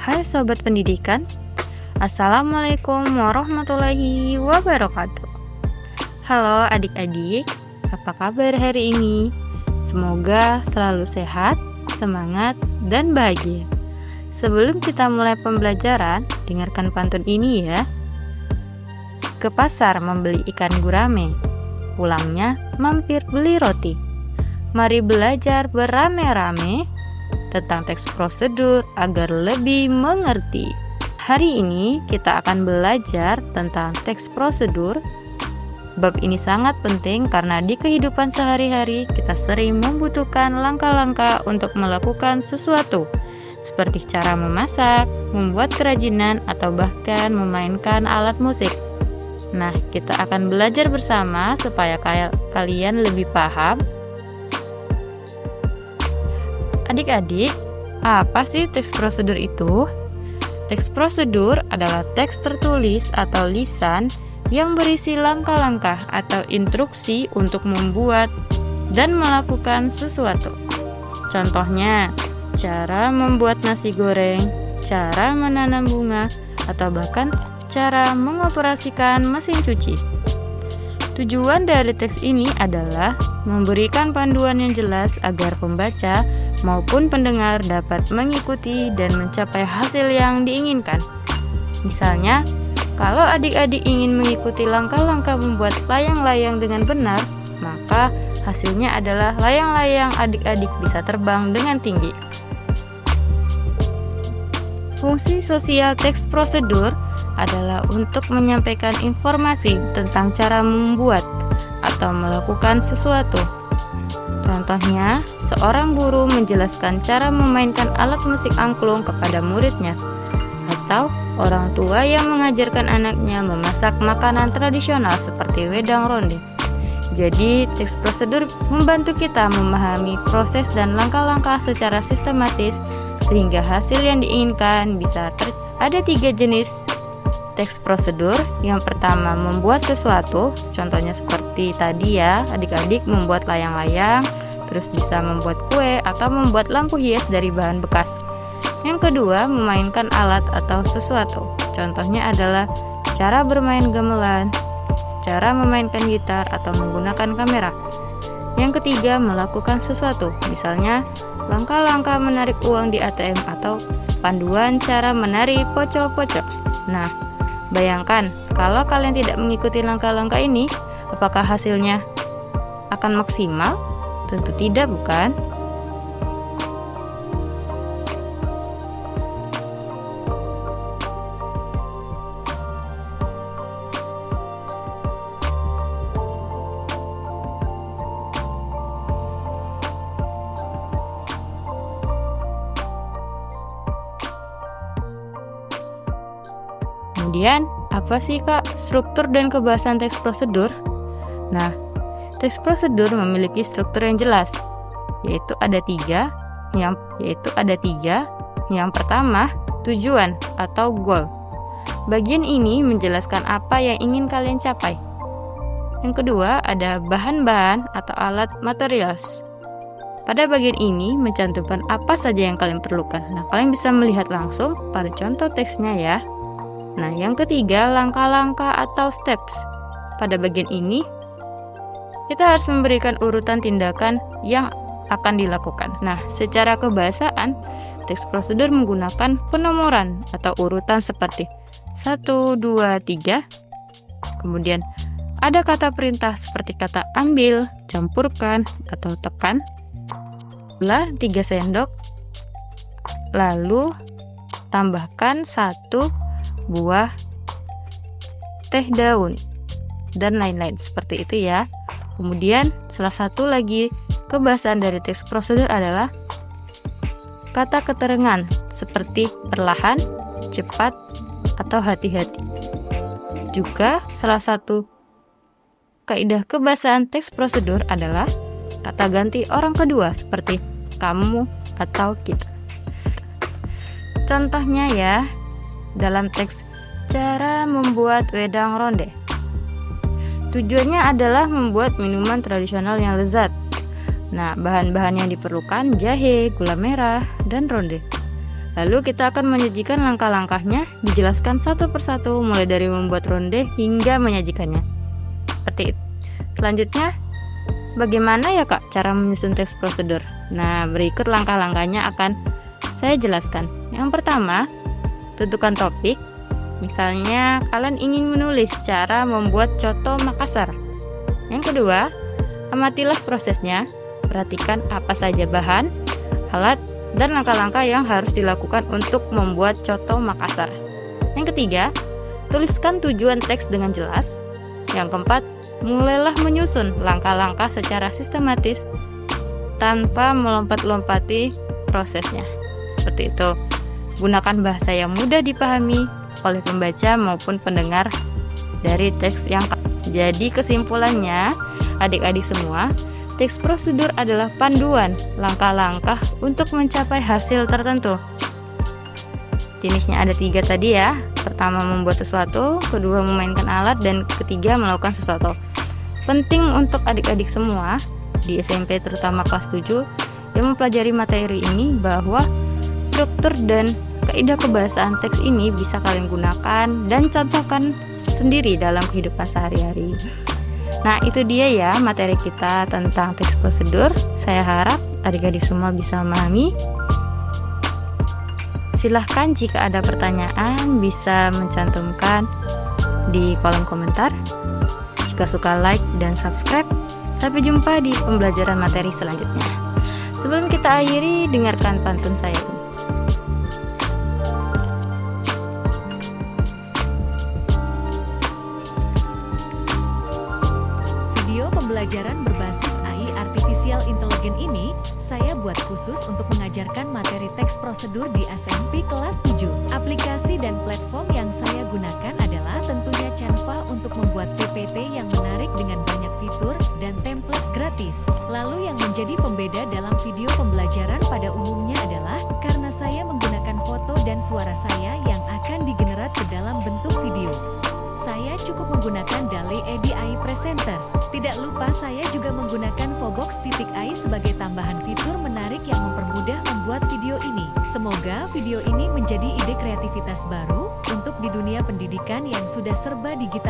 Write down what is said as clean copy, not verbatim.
Hai Sobat Pendidikan, Assalamualaikum warahmatullahi wabarakatuh. Halo adik-adik, apa kabar hari ini? Semoga selalu sehat, semangat, dan bahagia. Sebelum kita mulai pembelajaran, dengarkan pantun ini ya. Ke pasar membeli ikan gurame, pulangnya mampir beli roti. Mari belajar beramai-ramai tentang teks prosedur agar lebih mengerti. Hari ini kita akan belajar tentang teks prosedur. Bab ini sangat penting karena di kehidupan sehari-hari kita sering membutuhkan langkah-langkah untuk melakukan sesuatu, seperti cara memasak, membuat kerajinan, atau bahkan memainkan alat musik. Nah, kita akan belajar bersama supaya kalian lebih paham. Adik-adik, apa sih teks prosedur itu? Teks prosedur adalah teks tertulis atau lisan yang berisi langkah-langkah atau instruksi untuk membuat dan melakukan sesuatu. Contohnya, cara membuat nasi goreng, cara menanam bunga, atau bahkan cara mengoperasikan mesin cuci. Tujuan dari teks ini adalah memberikan panduan yang jelas agar pembaca maupun pendengar dapat mengikuti dan mencapai hasil yang diinginkan. Misalnya, kalau adik-adik ingin mengikuti langkah-langkah membuat layang-layang dengan benar, maka hasilnya adalah layang-layang adik-adik bisa terbang dengan tinggi. Fungsi sosial teks prosedur adalah untuk menyampaikan informasi tentang cara membuat atau melakukan sesuatu. Contohnya, seorang guru menjelaskan cara memainkan alat musik angklung kepada muridnya, atau orang tua yang mengajarkan anaknya memasak makanan tradisional seperti wedang ronde. Jadi, teks prosedur membantu kita memahami proses dan langkah-langkah secara sistematis sehingga hasil yang diinginkan bisa Ada 3 jenis teks prosedur. Yang pertama, membuat sesuatu, contohnya seperti tadi ya, adik-adik membuat layang-layang, terus bisa membuat kue atau membuat lampu hias dari bahan bekas. Yang kedua, memainkan alat atau sesuatu, contohnya adalah cara bermain gamelan, cara memainkan gitar atau menggunakan kamera. Yang ketiga, melakukan sesuatu, misalnya langkah-langkah menarik uang di ATM atau panduan cara menari poco-poco. Nah, bayangkan, kalau kalian tidak mengikuti langkah-langkah ini, apakah hasilnya akan maksimal? Tentu tidak, bukan? Kemudian, apa sih Kak struktur dan kebahasan teks prosedur? Nah, teks prosedur memiliki struktur yang jelas, yaitu ada tiga. Yang pertama, tujuan atau goal. Bagian ini menjelaskan apa yang ingin kalian capai. Yang kedua, ada bahan-bahan atau alat materials. Pada bagian ini mencantumkan apa saja yang kalian perlukan. Nah, kalian bisa melihat langsung pada contoh teksnya ya. Nah, yang ketiga, langkah-langkah atau steps. Pada bagian ini, kita harus memberikan urutan tindakan yang akan dilakukan. Nah, secara kebahasaan, teks prosedur menggunakan penomoran atau urutan seperti 1, 2, 3. Kemudian, ada kata perintah seperti kata ambil, campurkan, atau tekan. 3 sendok. Lalu, tambahkan 1 buah teh daun, dan lain-lain seperti itu ya. Kemudian salah satu lagi kebahasan dari teks prosedur adalah kata keterangan seperti perlahan, cepat, atau hati-hati. Juga salah satu kaidah kebahasan teks prosedur adalah kata ganti orang kedua seperti kamu atau kita. Contohnya ya, dalam teks cara membuat wedang ronde. Tujuannya adalah membuat minuman tradisional yang lezat. Nah, bahan-bahan yang diperlukan jahe, gula merah, dan ronde. Lalu kita akan menyajikan langkah-langkahnya, dijelaskan satu persatu mulai dari membuat ronde hingga menyajikannya. Seperti itu. Selanjutnya, bagaimana ya Kak cara menyusun teks prosedur? Nah, berikut langkah-langkahnya akan saya jelaskan. Yang pertama, tentukan topik. Misalnya, kalian ingin menulis cara membuat coto Makassar. Yang kedua, amatilah prosesnya. Perhatikan apa saja bahan, alat, dan langkah-langkah yang harus dilakukan untuk membuat coto Makassar. Yang ketiga, tuliskan tujuan teks dengan jelas. Yang keempat, mulailah menyusun langkah-langkah secara sistematis tanpa melompat-lompati prosesnya. Seperti itu. Gunakan bahasa yang mudah dipahami oleh pembaca maupun pendengar dari teks yang. Jadi kesimpulannya, adik-adik semua, teks prosedur adalah panduan langkah-langkah untuk mencapai hasil tertentu. Jenisnya ada 3 tadi ya. Pertama membuat sesuatu, kedua memainkan alat, dan ketiga melakukan sesuatu. Penting untuk adik-adik semua di SMP terutama kelas 7 yang mempelajari materi ini bahwa struktur dan kaidah kebahasaan teks ini bisa kalian gunakan dan contohkan sendiri dalam kehidupan sehari-hari. Nah, itu dia ya materi kita tentang teks prosedur. Saya harap adik-adik semua bisa memahami. Silahkan jika ada pertanyaan bisa mencantumkan di kolom komentar. Jika suka like dan subscribe. Sampai jumpa di pembelajaran materi selanjutnya. Sebelum kita akhiri, dengarkan pantun saya. Pembelajaran berbasis AI Artificial Intelligence ini, saya buat khusus untuk mengajarkan materi teks prosedur di SMP kelas 7. Aplikasi dan platform yang saya gunakan adalah tentunya Canva untuk membuat PPT yang menarik dengan banyak fitur dan template gratis. Lalu yang menjadi pembeda dalam video pembelajaran pada umumnya adalah karena saya menggunakan foto dan suara saya yang akan digenerate ke dalam bentuk video. Saya cukup menggunakan DALL-E AI Presenters. Tidak lupa saya juga menggunakan Phobox.ai sebagai tambahan fitur menarik yang mempermudah membuat video ini. Semoga video ini menjadi ide kreativitas baru untuk di dunia pendidikan yang sudah serba digital.